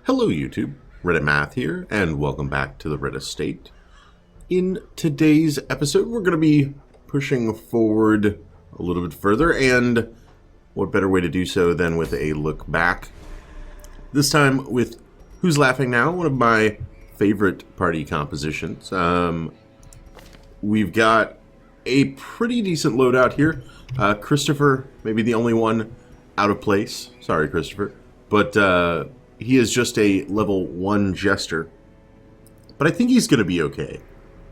Hello YouTube, Reddit Math here, and welcome back to the Reddit Estate. In today's episode, we're going to be pushing forward a little bit further, and what better way to do so than with a look back. This time with Who's Laughing Now, one of my favorite party compositions. We've got a pretty decent loadout here. Christopher, maybe the only one out of place. Sorry, Christopher. But he is just a level 1 jester. But I think he's going to be okay.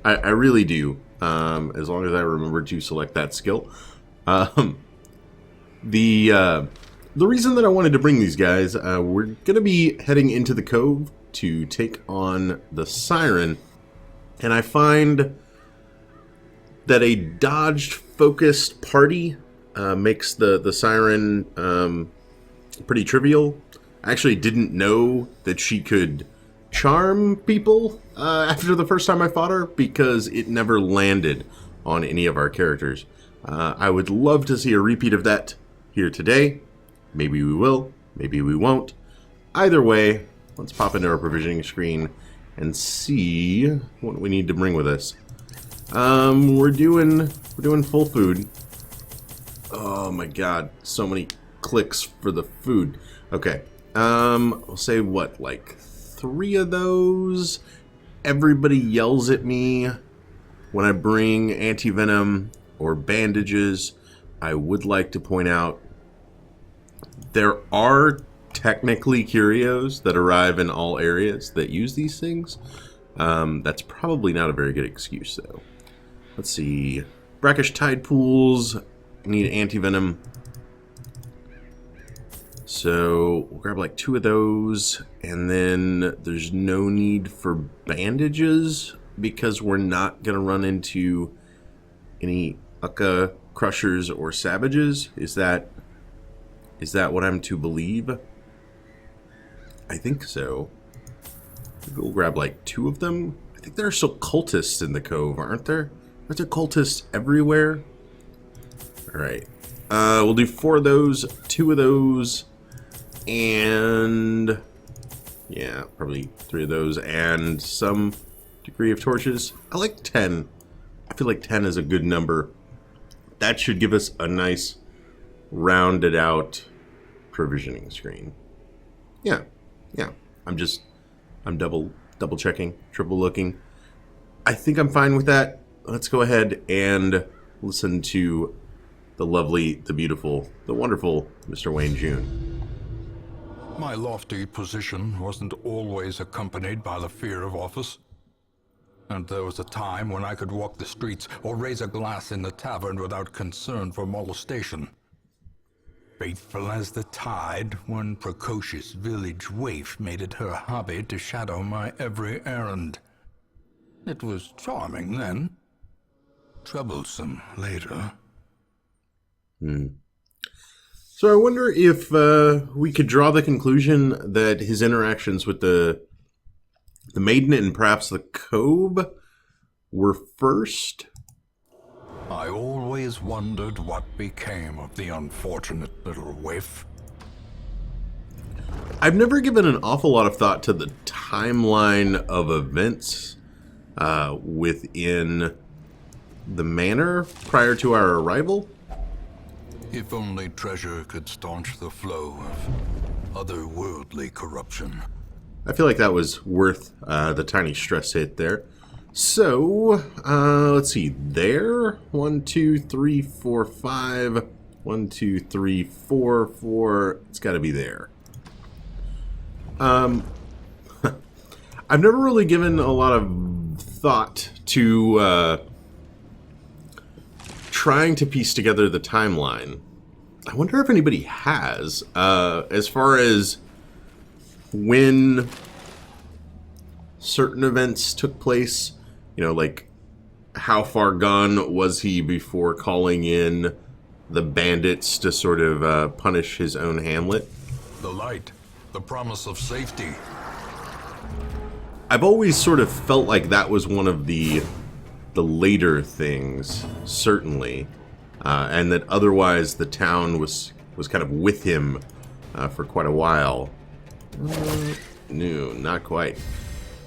I really do. As long as I remember to select that skill. The reason that I wanted to bring these guys, we're going to be heading into the cove to take on the siren. And I find that a dodged-focused party makes the siren pretty trivial. I actually didn't know that she could charm people after the first time I fought her because it never landed on any of our characters. I would love to see a repeat of that here today. Maybe we will, maybe we won't. Either way, let's pop into our provisioning screen and see what we need to bring with us. We're doing full food. Oh my god, so many clicks for the food. Okay. We'll say what, like 3 of those? Everybody yells at me when I bring anti-venom or bandages. I would like to point out there are technically curios that arrive in all areas that use these things. That's probably not a very good excuse, though. Let's see. Brackish tide pools. Need anti-venom. So we'll grab like 2 of those, and then there's no need for bandages because we're not gonna run into any Ucka crushers or savages. Is that what I'm to believe? I think so. We'll grab like 2 of them. I think there are still cultists in the cove, aren't there? Aren't there cultists everywhere? All right. We'll do 4 of those, 2 of those. And yeah, probably 3 of those and some degree of torches. I like 10. I feel like 10 is a good number. That should give us a nice rounded out provisioning screen. Yeah. I'm double checking, triple looking. I think I'm fine with that. Let's go ahead and listen to the lovely, the beautiful, the wonderful Mr. Wayne June. My lofty position wasn't always accompanied by the fear of office. And there was a time when I could walk the streets or raise a glass in the tavern without concern for molestation. Faithful as the tide, one precocious village waif made it her hobby to shadow my every errand. It was charming then, troublesome later. So I wonder if we could draw the conclusion that his interactions with the maiden and perhaps the cove were first. I always wondered what became of the unfortunate little waif. I've never given an awful lot of thought to the timeline of events within the manor prior to our arrival. If only treasure could staunch the flow of otherworldly corruption. I feel like that was worth the tiny stress hit there. So, let's see. There. 1, 2, 3, 4, 5. 1, 2, 3, 4, 4. It's got to be there. I've never really given a lot of thought to trying to piece together the timeline. I wonder if anybody has, as far as when certain events took place. You know, like how far gone was he before calling in the bandits to sort of punish his own hamlet? The light, the promise of safety. I've always sort of felt like that was one of the later things, certainly, and that otherwise the town was kind of with him for quite a while. No, not quite.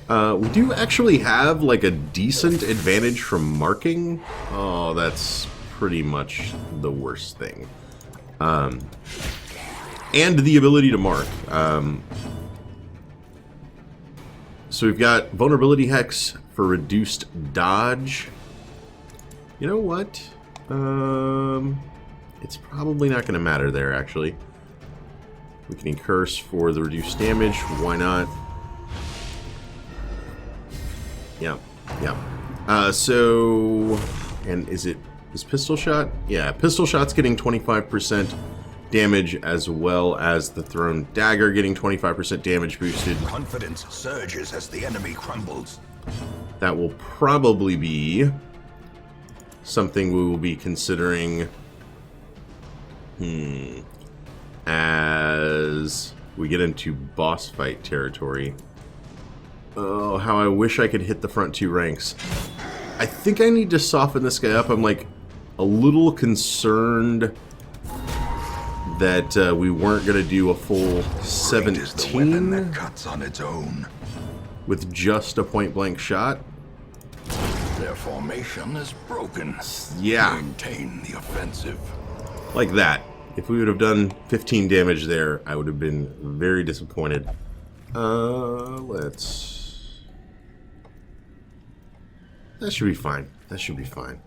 We do actually have like a decent advantage from marking. Oh, that's pretty much the worst thing. And the ability to mark. So we've got vulnerability hex for reduced dodge. You know what? It's probably not going to matter there, actually. We can curse for the reduced damage. Why not? Yeah, yeah. So, and is pistol shot? Yeah, pistol shot's getting 25% damage, as well as the thrown dagger getting 25% damage boosted. Confidence surges as the enemy crumbles. That will probably be something we will be considering as we get into boss fight territory. Oh, how I wish I could hit the front two ranks. I think I need to soften this guy up. I'm like a little concerned that we weren't going to do a full 17 that cuts on its own. With just a point-blank shot. Their formation is broken. Yeah. Maintain the offensive. Like that. If we would have done 15 damage there, I would have been very disappointed. Let's... That should be fine. That should be fine.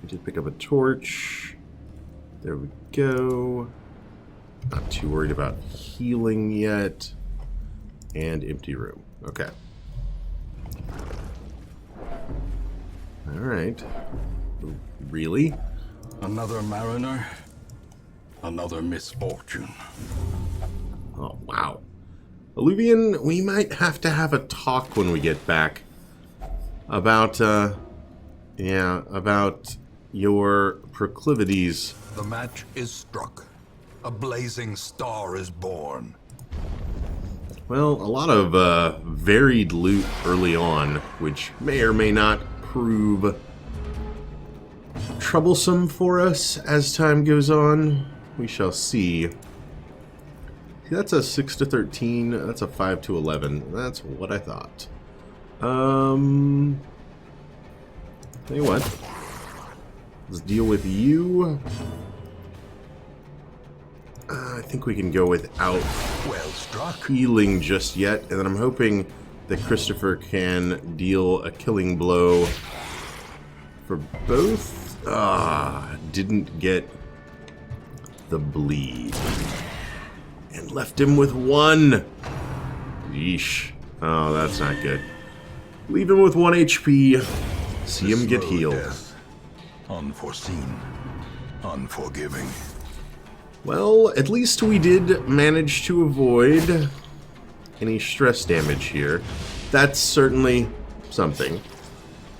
We did pick up a torch. There we go. Not too worried about healing yet. And empty room. Okay. Alright. Really? Another mariner, another misfortune. Oh, wow. Alluvian, we might have to have a talk when we get back. About, yeah, about your proclivities. The match is struck. A blazing star is born. Well, a lot of varied loot early on, which may or may not prove troublesome for us as time goes on. We shall see. That's a 6 to 13. That's a 5 to 11. That's what I thought. Tell you what. Let's deal with you. I think we can go without Well struck. healing just yet, and then I'm hoping that Christopher can deal a killing blow for both. Didn't get the bleed. And left him with one. Yeesh. Oh, that's not good. Leave him with 1 HP. See him get Slow healed. death. Unforeseen. Unforgiving. Well, at least we did manage to avoid any stress damage here. That's certainly something.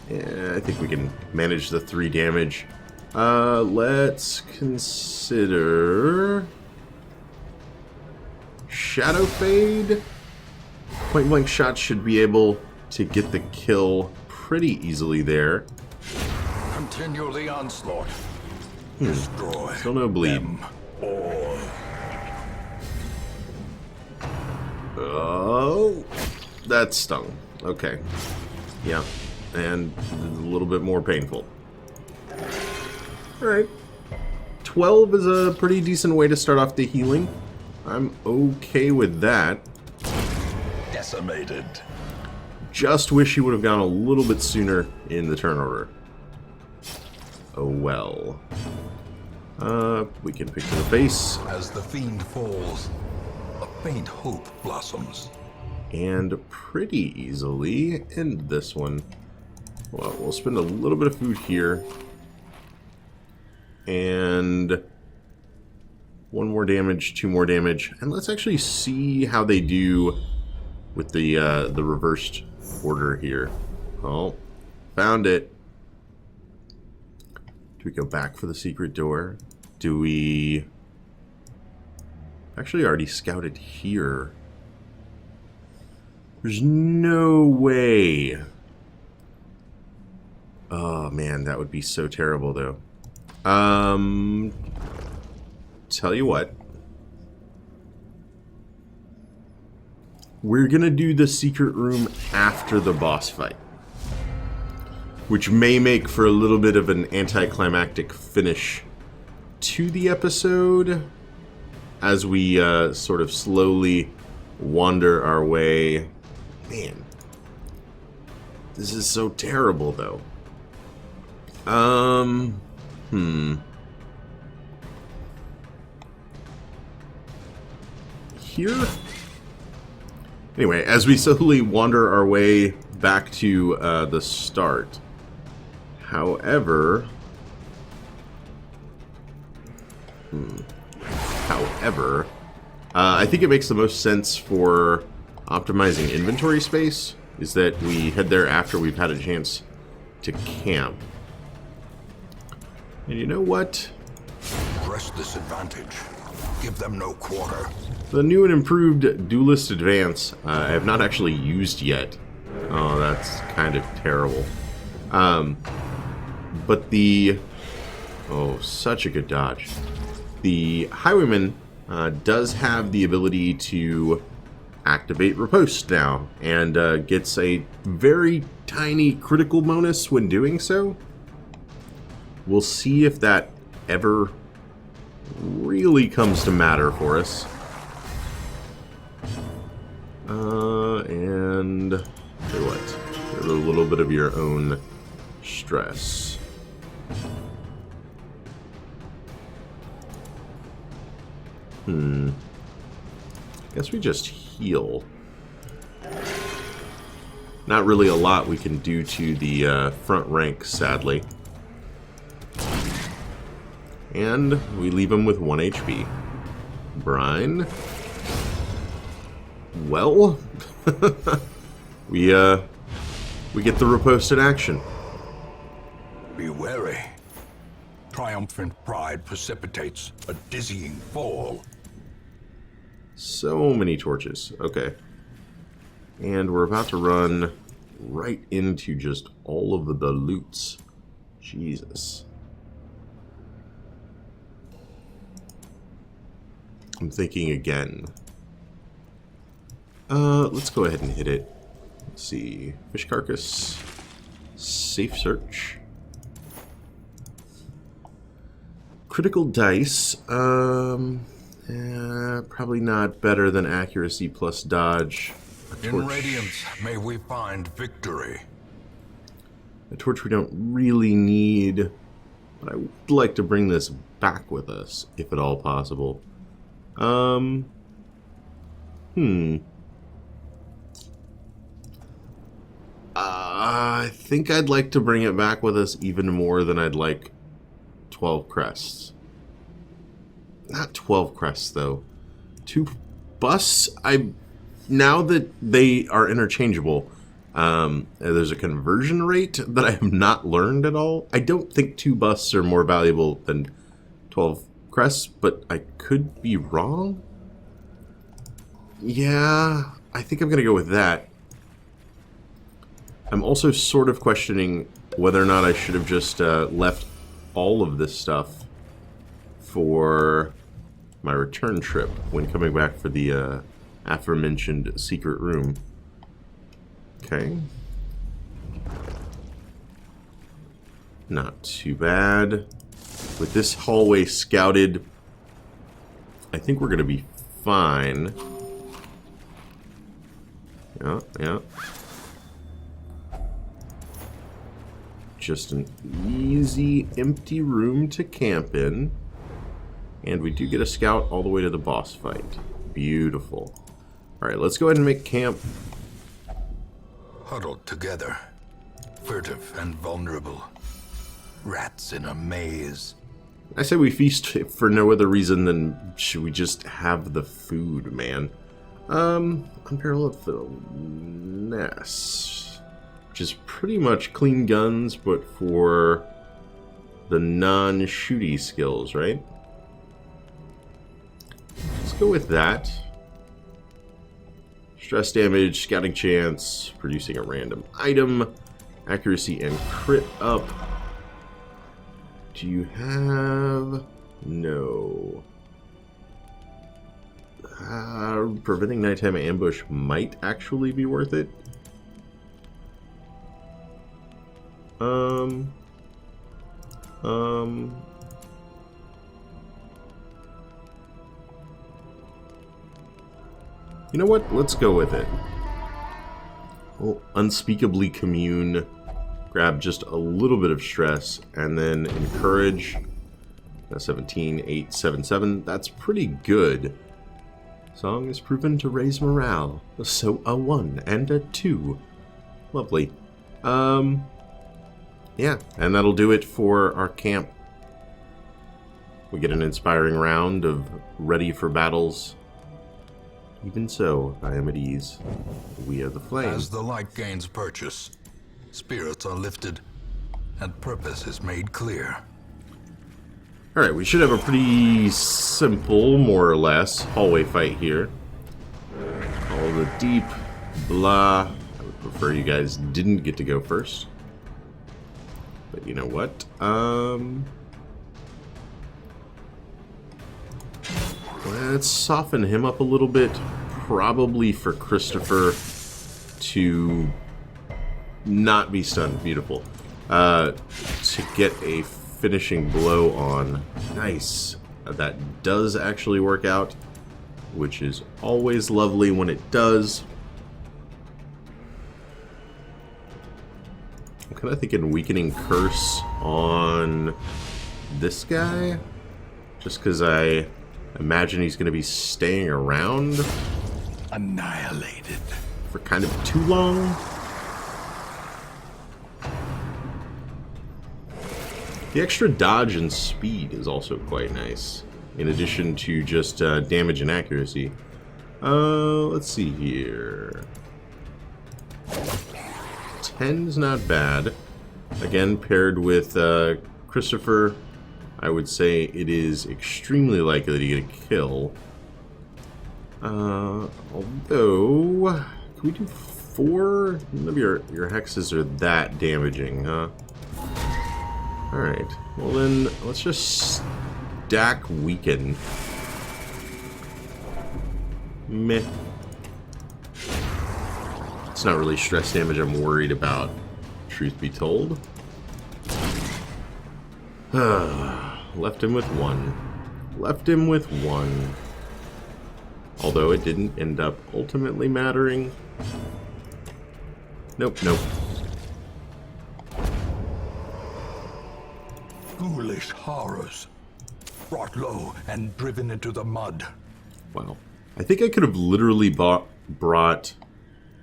Yeah, I think we can manage the 3 damage. Let's consider Shadow Fade. Point blank shots should be able to get the kill pretty easily there. Continue the onslaught. Destroy. Still no bleed. them all. Oh, that stung. Okay. Yeah. And a little bit more painful. Alright. 12 is a pretty decent way to start off the healing. I'm okay with that. Decimated. Just wish he would have gone a little bit sooner in the turn order. Oh well. We can pick to the face. As the fiend falls, a faint hope blossoms. And pretty easily end this one. Well, we'll spend a little bit of food here. And 1 more damage, 2 more damage. And let's actually see how they do with the reversed order here. Oh, found it. Do we go back for the secret door? Do we... Actually, already scouted here. There's no way. Oh, man, that would be so terrible, though. Tell you what. we're going to do the secret room after the boss fight, which may make for a little bit of an anticlimactic finish to the episode as we sort of slowly wander our way. Man, this is so terrible, though. Here? Anyway, as we slowly wander our way back to the start. However, I think it makes the most sense for optimizing inventory space is that we head there after we've had a chance to camp. And you know what? Press this advantage. Give them no quarter. The new and improved Duelist Advance I have not actually used yet. Oh, that's kind of terrible. But the... Oh, such a good dodge. The Highwayman does have the ability to activate Riposte now, and gets a very tiny critical bonus when doing so. We'll see if that ever really comes to matter for us. And say what? Get a little bit of your own stress. Guess we just heal. Not really a lot we can do to the front rank, sadly. And we leave him with 1 HP. Brine. Well, we get the riposte in action. Be wary. Triumphant pride precipitates a dizzying fall. So many torches. Okay. And we're about to run right into just all of the loots. Jesus. I'm thinking again. Let's go ahead and hit it. Let's see. Fish carcass. Safe search. Critical dice. Probably not better than accuracy plus dodge. In Radiance, may we find victory. A torch we don't really need, but I would like to bring this back with us, if at all possible. I think I'd like to bring it back with us even more than I'd like 12 crests. Not 12 crests, though. 2 busts? Now that they are interchangeable, there's a conversion rate that I have not learned at all. I don't think 2 busts are more valuable than 12 crests, but I could be wrong. Yeah, I think I'm going to go with that. I'm also sort of questioning whether or not I should have just left all of this stuff for my return trip when coming back for the aforementioned secret room. Okay. Not too bad. With this hallway scouted, I think we're going to be fine. Yeah. Just an easy, empty room to camp in. And we do get a scout all the way to the boss fight. Beautiful. Alright, let's go ahead and make camp. Huddled together, furtive and vulnerable. Rats in a maze. I say we feast for no other reason than should we just have the food, man. Unparalleled finesse. Which is pretty much clean guns, but for the non-shooty skills, right? Let's go with that. Stress damage, scouting chance, producing a random item, accuracy and crit up. Do you have... No. preventing nighttime ambush might actually be worth it. You know what? Let's go with it. We'll unspeakably commune, grab just a little bit of stress, and then encourage. 17, 8, 7, 7. That's pretty good. Song is proven to raise morale. So a 1 and a 2. Lovely. Yeah, and that'll do it for our camp. We get an inspiring round of ready for battles. Even so, I am at ease. We are the flame. As the light gains purchase, spirits are lifted, and purpose is made clear. Alright, we should have a pretty simple, more or less, hallway fight here. All the deep, blah. I would prefer you guys didn't get to go first. But you know what? Let's soften him up a little bit. Probably for Christopher to not be stunned. Beautiful. To get a finishing blow on. Nice. That does actually work out, which is always lovely when it does. I'm kind of thinking weakening curse on this guy, just because I imagine he's going to be staying around Annihilated. for kind of too long. The extra dodge and speed is also quite nice, in addition to just damage and accuracy. Let's see here. 10's not bad. Again, paired with Christopher, I would say it is extremely likely to get a kill. Although, can we do 4? Maybe your hexes are that damaging, huh? Alright, well then, let's just stack weaken. Meh. It's not really stress damage I'm worried about, truth be told. Left him with 1. Left him with 1. Although it didn't end up ultimately mattering. Nope, nope. Ghoulish horrors, brought low and driven into the mud. Wow. I think I could have literally brought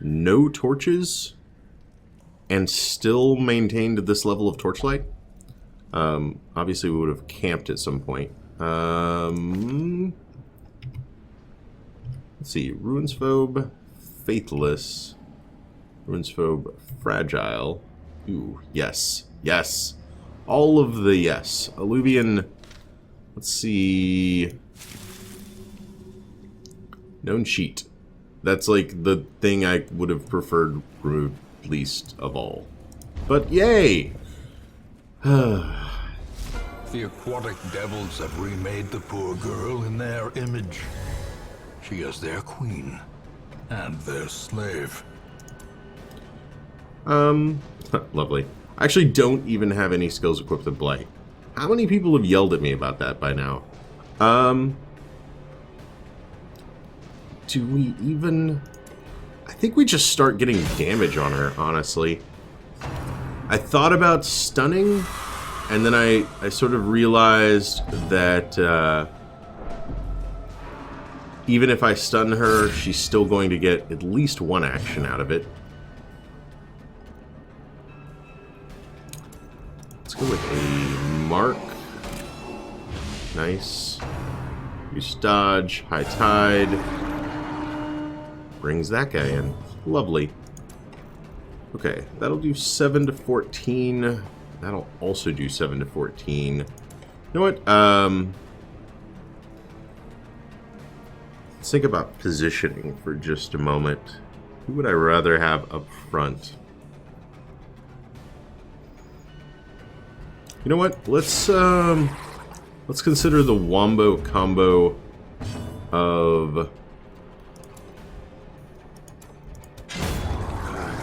no torches and still maintained this level of torchlight. Obviously we would have camped at some point. Let's see. Ruinsphobe, Faithless. Ruinsphobe, Fragile. Ooh, yes. Yes. All of the yes. Alluvian, let's see. Known cheat. That's like the thing I would have preferred removed least of all. But yay! The aquatic devils have remade the poor girl in their image. She is their queen and their slave. Lovely. I actually don't even have any skills equipped with Blight. How many people have yelled at me about that by now? Do we even... I think we just start getting damage on her, honestly. I thought about stunning, and then I sort of realized that even if I stun her, she's still going to get at least 1 action out of it. Let's go with a mark. Nice. Use dodge, high tide. Brings that guy in. Lovely. Okay, that'll do 7 to 14. That'll also do 7 to 14. You know what? Let's think about positioning for just a moment. Who would I rather have up front? You know what? Let's consider the wombo combo of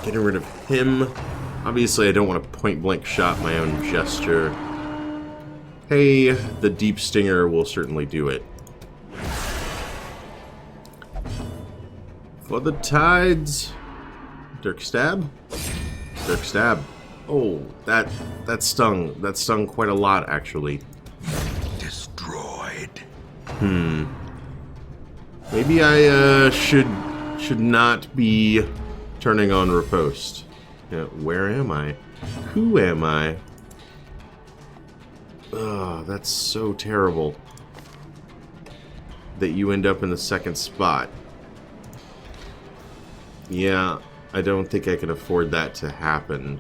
Getting rid of him. Obviously, I don't want to point-blank shot my own gesture. Hey, the deep stinger will certainly do it. For the tides. Dirk stab. Dirk stab. Oh, that stung. That stung quite a lot, actually. Destroyed. Maybe I should not be turning on riposte. Yeah, where am I? Who am I? Ugh, that's so terrible. That you end up in the second spot. Yeah, I don't think I can afford that to happen.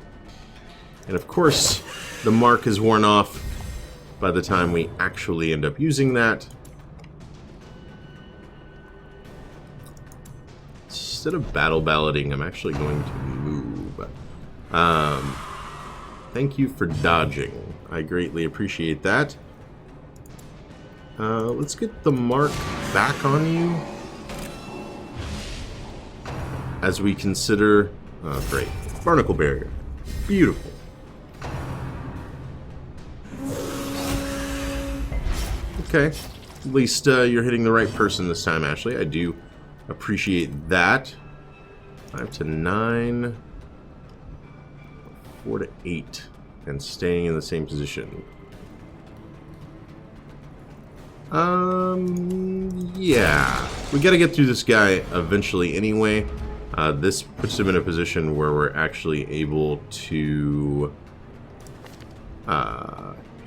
And of course, the mark is worn off by the time we actually end up using that. Instead of battle balloting, I'm actually going to move. Thank you for dodging. I greatly appreciate that. Let's get the mark back on you. As we consider... Oh, great. Barnacle barrier. Beautiful. Okay. At least you're hitting the right person this time, Ashley. I do appreciate that. 5 to 9. 4 to 8. And staying in the same position. Yeah. We gotta get through this guy eventually anyway. This puts him in a position where we're actually able to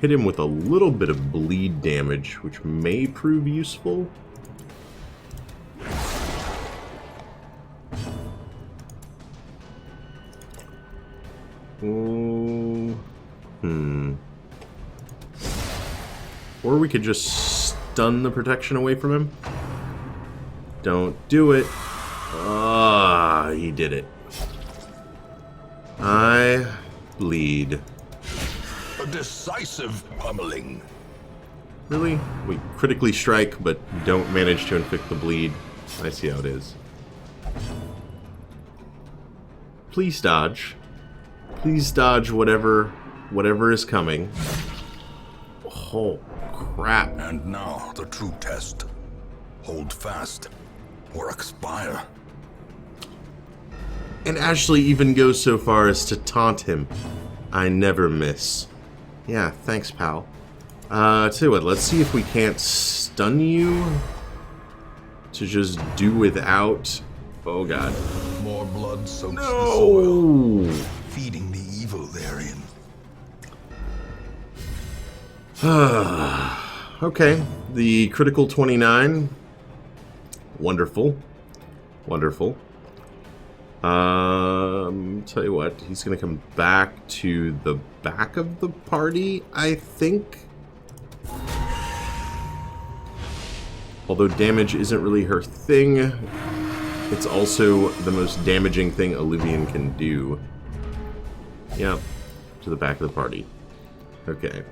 hit him with a little bit of bleed damage, which may prove useful. Or we could just stun the protection away from him. Don't do it. Ah, he did it. I bleed. A decisive pummeling. Really? We critically strike, but don't manage to inflict the bleed. I see how it is. Please dodge. Please dodge whatever is coming. Oh, crap. And now the true test. Hold fast or expire. And Ashley even goes so far as to taunt him. I never miss. Yeah, thanks, pal. Tell you what, let's see if we can't stun you to just do without... Oh, God. More blood soaks the soil, No! feeding the evil therein. Okay, the critical 29. Wonderful. Wonderful. Tell you what, he's gonna come back to the back of the party, I think. Although damage isn't really her thing, it's also the most damaging thing Olivian can do. Yep, to the back of the party. Okay.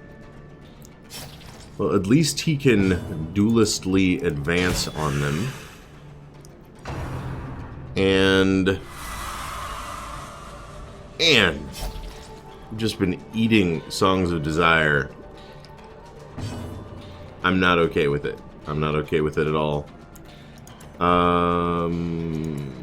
Well, at least he can duelistly advance on them. And I've just been eating Songs of Desire. I'm not okay with it. I'm not okay with it at all. I'm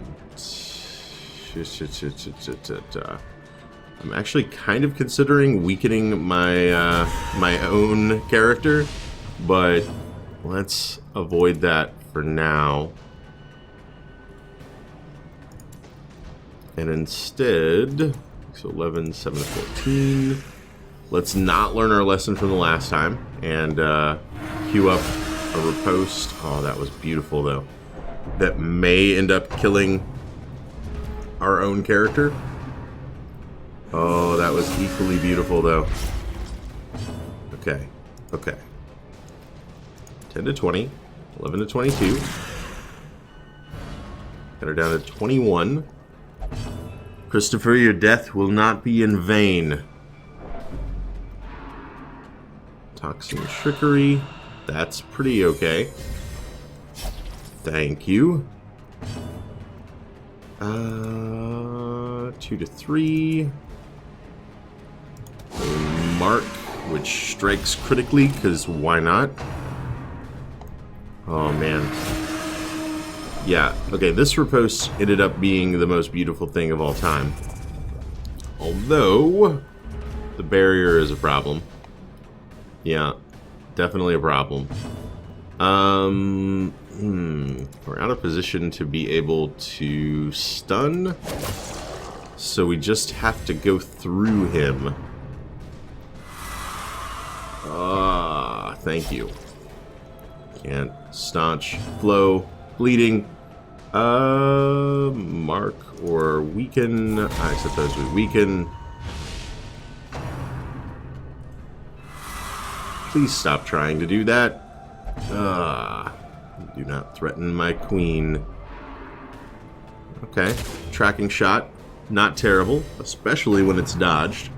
actually kind of considering weakening my my own character, but let's avoid that for now. And instead, so 11, 7 to 14. Let's not learn our lesson from the last time and queue up a riposte. Oh, that was beautiful, though. That may end up killing our own character. Oh, that was equally beautiful, though. Okay. Okay. 10 to 20. 11 to 22. Got her down to 21. Christopher, your death will not be in vain. Toxin trickery. That's pretty okay. Thank you. 2 to 3. Mark, which strikes critically, because why not? Oh, man. Yeah, okay, this riposte ended up being the most beautiful thing of all time. Although, the barrier is a problem. Yeah, definitely a problem. We're out of position to be able to stun, so we just have to go through him. Thank you. Can't staunch, flow, bleeding, mark or weaken. I suppose we weaken. Please stop trying to do that. Do not threaten my queen. Okay, tracking shot. Not terrible, especially when it's dodged.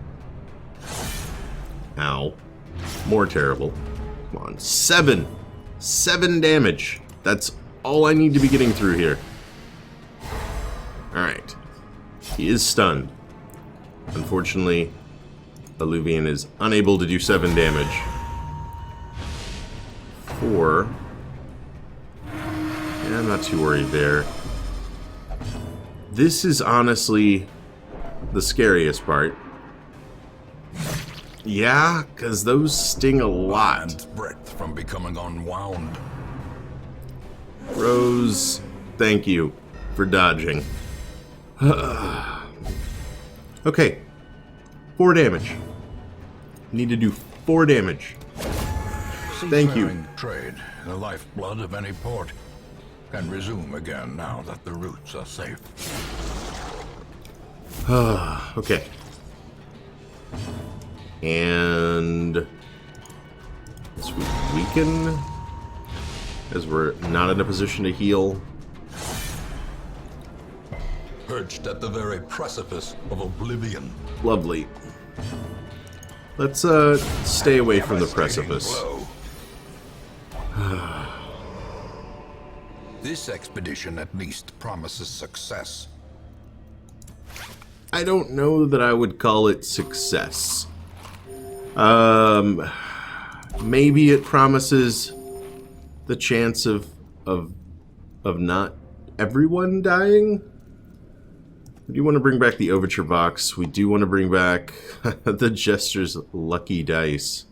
Ow. More terrible. Come on, 7! 7 damage. That's all I need to be getting through here. Alright. He is stunned. Unfortunately, Alluvian is unable to do 7 damage. 4. Yeah, I'm not too worried there. This is honestly the scariest part. Yeah, because those sting a lot. Hand's breadth from becoming unwound. Rose, thank you for dodging. Okay, 4 damage. Need to do 4 damage. Thank you. Seafaring trade, the lifeblood of any port, can resume again now that the routes are safe. Okay. And let's weaken, as we're not in a position to heal. Perched at the very precipice of oblivion. Lovely. Let's stay away from the precipice. This expedition at least promises success. I don't know that I would call it success. Maybe it promises the chance of not everyone dying. We do want to bring back the overture box. We do want to bring back the Jester's lucky dice.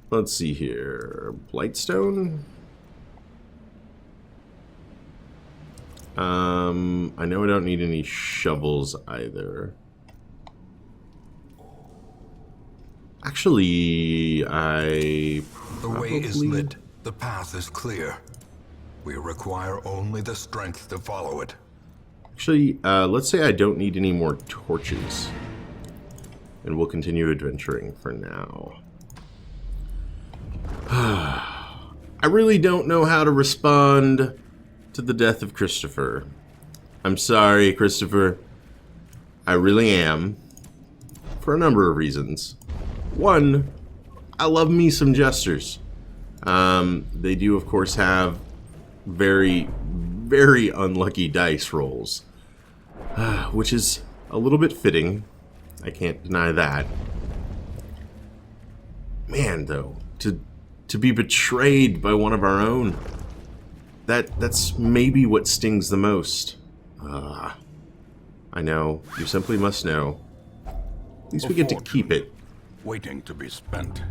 Let's see here. Blightstone? I know I don't need any shovels either. Actually, The way is lit. The path is clear. We require only the strength to follow it. Actually, let's say I don't need any more torches. And we'll continue adventuring for now. I really don't know how to respond to the death of Christopher. I'm sorry, Christopher. I really am. For a number of reasons. One, I love me some jesters. They do, of course, have very, very unlucky dice rolls. Which is a little bit fitting. I can't deny that. Man, though, to be betrayed by one of our own, that's maybe what stings the most. I know. You simply must know. At least we get to keep it. Waiting to be spent.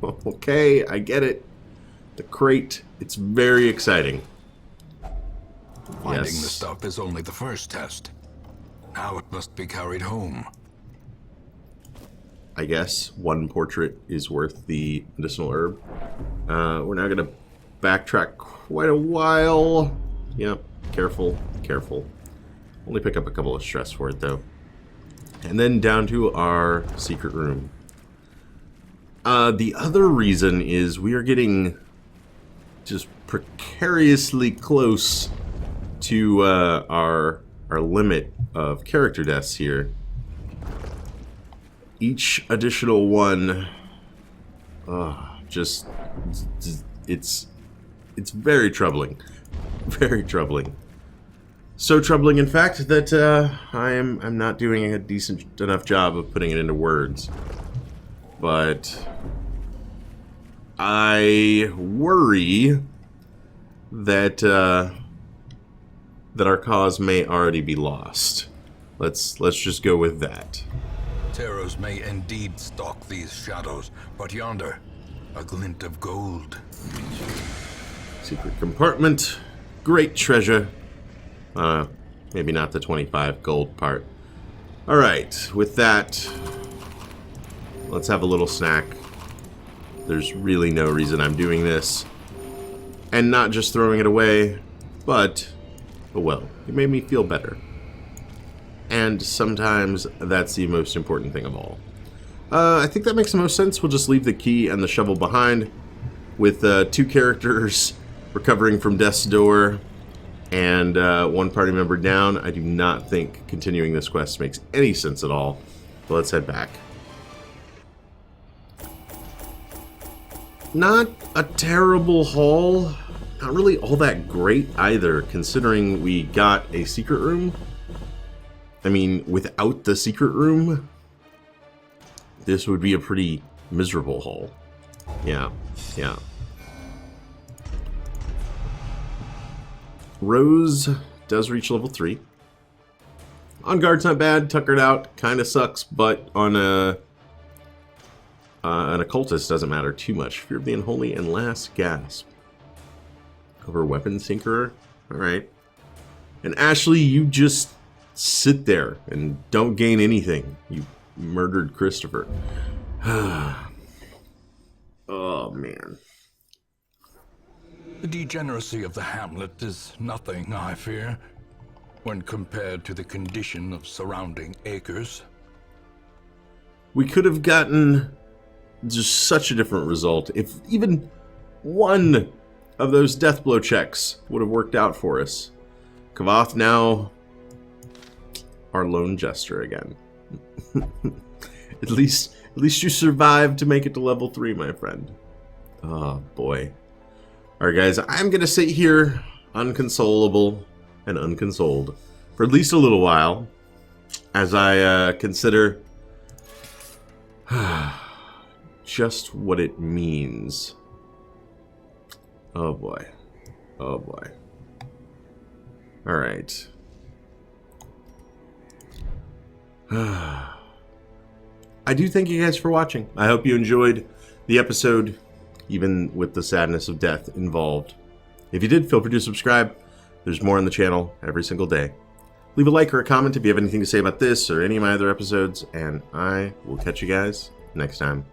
Okay, I get it. The crate, it's very exciting. Finding Yes. the stuff is only the first test. Now it must be carried home. I guess one portrait is worth the medicinal herb. We're now going to backtrack quite a while. Yep, careful, careful. Only pick up a couple of stress for it, though. And then down to our secret room. The other reason is we are getting just precariously close to our limit of character deaths here. Each additional one Just it's very troubling, very troubling. So troubling, in fact, that I'm not doing a decent enough job of putting it into words. But I worry that that our cause may already be lost. Let's just go with that. Terrors may indeed stalk these shadows, but yonder, a glint of gold. Secret compartment, great treasure. Maybe not the 25 gold part. All right, with that, let's have a little snack. There's really no reason I'm doing this. And not just throwing it away, but, oh well, it made me feel better. And sometimes that's the most important thing of all. I think that makes the most sense. We'll just leave the key and the shovel behind with 2 characters recovering from death's door and 1 party member down. I do not think continuing this quest makes any sense at all. So let's head back. Not a terrible haul. Not really all that great either, considering we got a secret room. I mean, without the secret room, this would be a pretty miserable haul. Yeah. Rose does reach level 3. On guard's not bad. Tuckered out kind of sucks, but on an occultist doesn't matter too much. Fear of the unholy and last gasp. Cover weapon sinker. All right. And Ashley, you just sit there and don't gain anything. You murdered Christopher. Oh man. The degeneracy of the hamlet is nothing, I fear, when compared to the condition of surrounding acres. We could have gotten just such a different result if even one of those death blow checks would have worked out for us. Kavath now our lone jester again. At least you survived to make it to level 3, my friend. Oh boy. Alright guys, I'm gonna sit here unconsolable and unconsoled for at least a little while as I consider just what it means. Oh boy. Oh boy. Alright. I do thank you guys for watching. I hope you enjoyed the episode, even with the sadness of death involved. If you did, feel free to subscribe. There's more on the channel every single day. Leave a like or a comment if you have anything to say about this or any of my other episodes, and I will catch you guys next time.